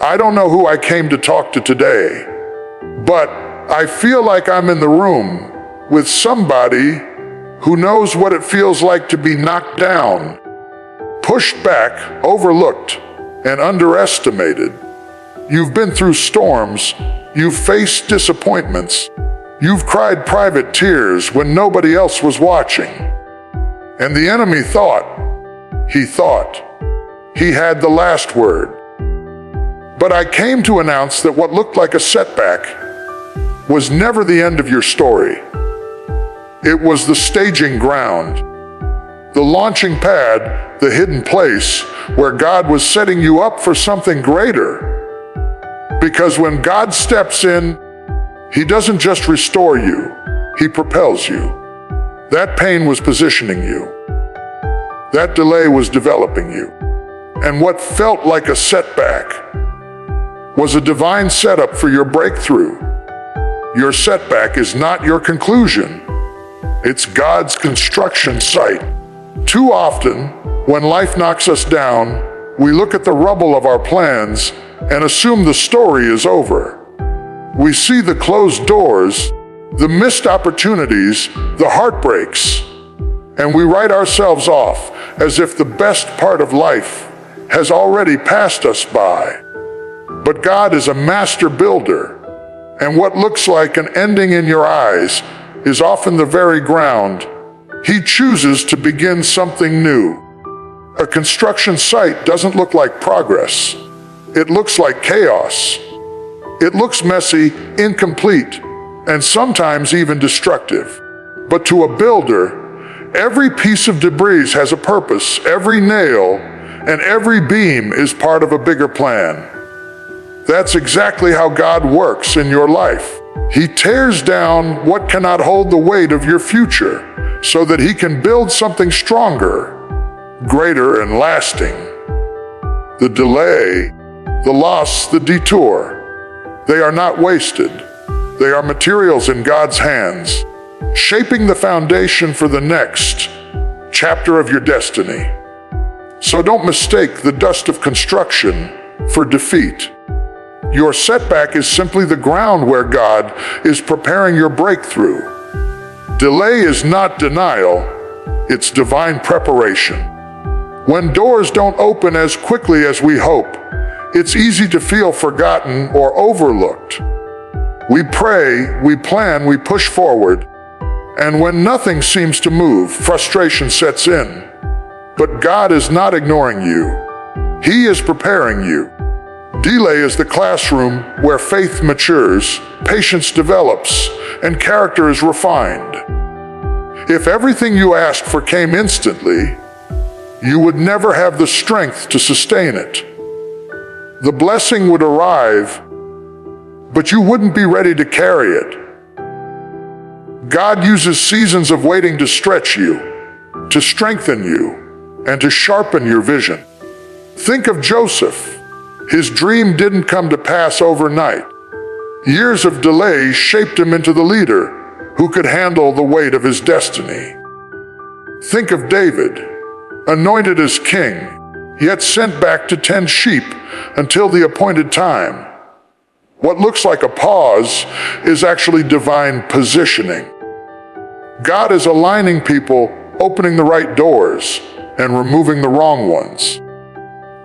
I don't know who I came to talk to today, but I feel like I'm in the room with somebody who knows what it feels like to be knocked down, pushed back, overlooked, and underestimated. You've been through storms, you've faced disappointments, you've cried private tears when nobody else was watching. And the enemy thought he had the last word. But I came to announce that what looked like a setback was never the end of your story. It was the staging ground, the launching pad, the hidden place where God was setting you up for something greater. Because when God steps in, He doesn't just restore you, He propels you. That pain was positioning you. That delay was developing you. And what felt like a setback was a divine setup for your breakthrough. Your setback is not your conclusion. It's God's construction site. Too often, when life knocks us down, we look at the rubble of our plans and assume the story is over. We see the closed doors, the missed opportunities, the heartbreaks, and we write ourselves off as if the best part of life has already passed us by. But God is a master builder, and what looks like an ending in your eyes is often the very ground He chooses to begin something new. A construction site doesn't look like progress. It looks like chaos. It looks messy, incomplete, and sometimes even destructive. But to a builder, every piece of debris has a purpose. Every nail and every beam is part of a bigger plan. That's exactly how God works in your life. He tears down what cannot hold the weight of your future so that He can build something stronger, greater, and lasting. The delay, the loss, the detour, they are not wasted. They are materials in God's hands, shaping the foundation for the next chapter of your destiny. So don't mistake the dust of construction for defeat. Your setback is simply the ground where God is preparing your breakthrough. Delay is not denial, it's divine preparation. When doors don't open as quickly as we hope, it's easy to feel forgotten or overlooked. We pray, we plan, we push forward, and when nothing seems to move, frustration sets in. But God is not ignoring you. He is preparing you. Delay is the classroom where faith matures, patience develops, and character is refined. If everything you asked for came instantly, you would never have the strength to sustain it. The blessing would arrive, but you wouldn't be ready to carry it. God uses seasons of waiting to stretch you, to strengthen you, and to sharpen your vision. Think of Joseph. His dream didn't come to pass overnight. Years of delay shaped him into the leader who could handle the weight of his destiny. Think of David, anointed as king, yet sent back to tend sheep until the appointed time. What looks like a pause is actually divine positioning. God is aligning people, opening the right doors, and removing the wrong ones.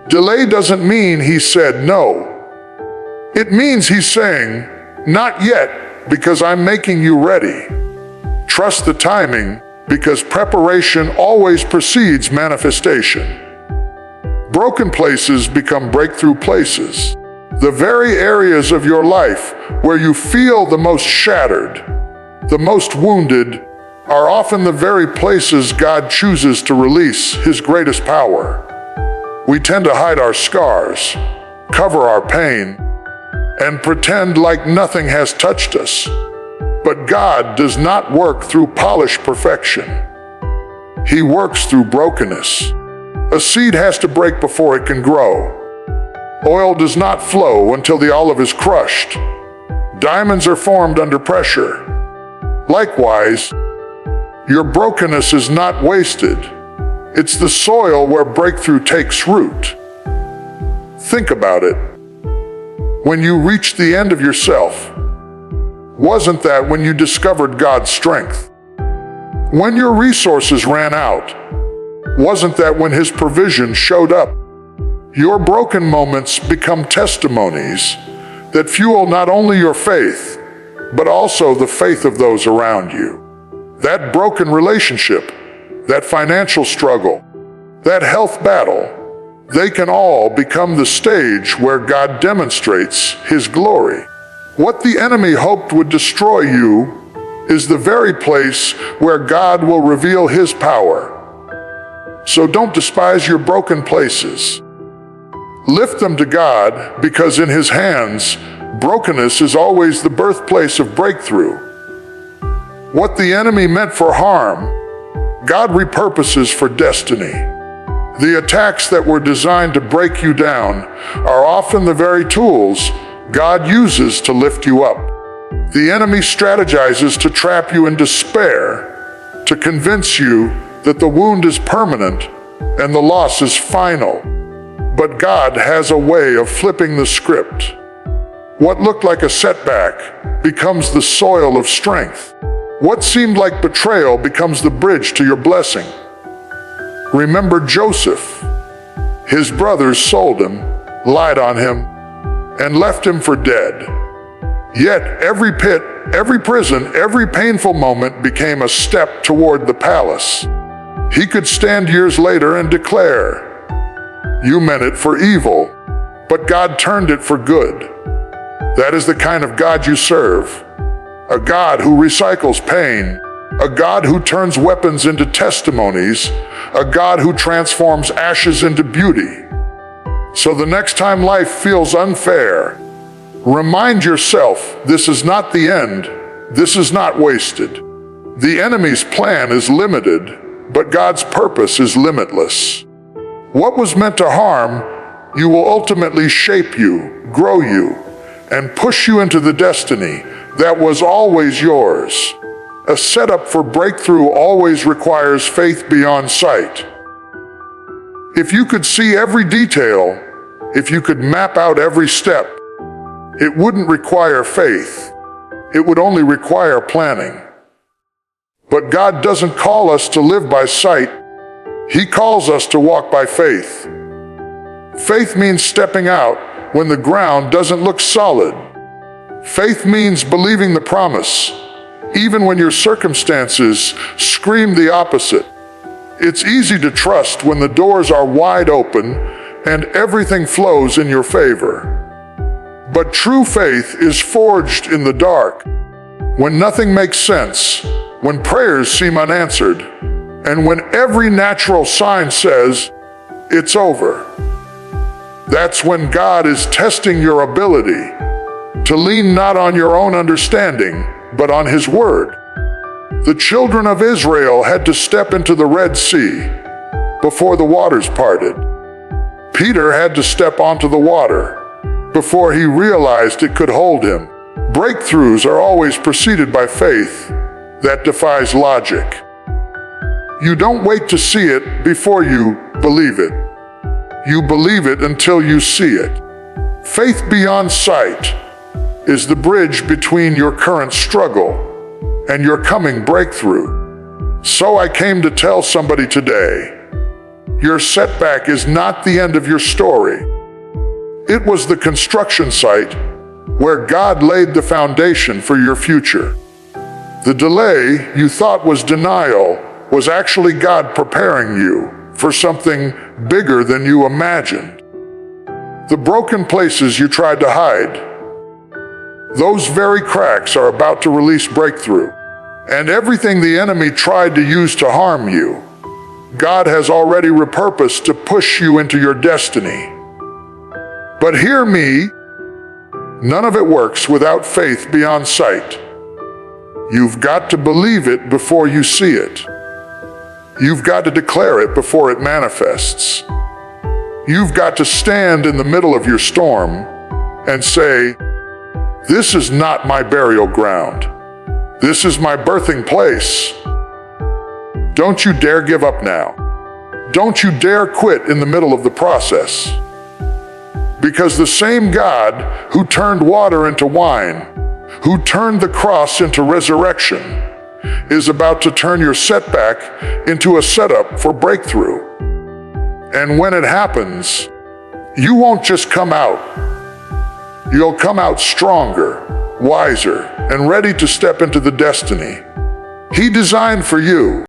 Delay doesn't mean He said no. It means He's saying, not yet, because I'm making you ready. Trust the timing, because preparation always precedes manifestation. Broken places become breakthrough places. The very areas of your life where you feel the most shattered, the most wounded, are often the very places God chooses to release His greatest power. We tend to hide our scars, cover our pain, and pretend like nothing has touched us. But God does not work through polished perfection. He works through brokenness. A seed has to break before it can grow. Oil does not flow until the olive is crushed. Diamonds are formed under pressure. Likewise, your brokenness is not wasted. It's the soil where breakthrough takes root. Think about it. when you reached the end of yourself? Wasn't that when you discovered God's strength? When your resources ran out? Wasn't that when His provision showed up? Your broken moments become testimonies that fuel not only your faith, but also the faith of those around you. That broken relationship, that financial struggle, that health battle, they can all become the stage where God demonstrates His glory. What the enemy hoped would destroy you is the very place where God will reveal His power. So don't despise your broken places. Lift them to God, because in His hands, brokenness is always the birthplace of breakthrough. What the enemy meant for harm, God repurposes for destiny. The attacks that were designed to break you down are often the very tools God uses to lift you up. The enemy strategizes to trap you in despair, to convince you that the wound is permanent and the loss is final. But God has a way of flipping the script. What looked like a setback becomes the soil of strength. What seemed like betrayal becomes the bridge to your blessing. Remember Joseph. His brothers sold him, lied on him, and left him for dead. Yet every pit, every prison, every painful moment became a step toward the palace. He could stand years later and declare, "You meant it for evil, but God turned it for good." That is the kind of God you serve. A God who recycles pain, a God who turns weapons into testimonies, a God who transforms ashes into beauty. So the next time life feels unfair, remind yourself this is not the end, this is not wasted. The enemy's plan is limited, but God's purpose is limitless. What was meant to harm you will ultimately shape you, grow you, and push you into the destiny that was always yours. A setup for breakthrough always requires faith beyond sight. If you could see every detail, if you could map out every step, it wouldn't require faith. It would only require planning. But God doesn't call us to live by sight. He calls us to walk by faith. Faith means stepping out when the ground doesn't look solid. Faith means believing the promise, even when your circumstances scream the opposite. It's easy to trust when the doors are wide open and everything flows in your favor. But true faith is forged in the dark, when nothing makes sense, when prayers seem unanswered, and when every natural sign says, it's over. That's when God is testing your ability to lean not on your own understanding, but on His Word. The children of Israel had to step into the Red Sea before the waters parted. Peter had to step onto the water before he realized it could hold him. Breakthroughs are always preceded by faith that defies logic. You don't wait to see it before you believe it. You believe it until you see it. Faith beyond sight is the bridge between your current struggle and your coming breakthrough. So I came to tell somebody today, your setback is not the end of your story. It was the construction site where God laid the foundation for your future. The delay you thought was denial was actually God preparing you for something bigger than you imagined. The broken places you tried to hide, those very cracks are about to release breakthrough. And everything the enemy tried to use to harm you, God has already repurposed to push you into your destiny. But hear me, none of it works without faith beyond sight. You've got to believe it before you see it. You've got to declare it before it manifests. You've got to stand in the middle of your storm and say, this is not my burial ground. This is my birthing place. Don't you dare give up now. Don't you dare quit in the middle of the process. Because the same God who turned water into wine, who turned the cross into resurrection, is about to turn your setback into a setup for breakthrough. And when it happens, you won't just come out. You'll come out stronger, wiser, and ready to step into the destiny He designed for you.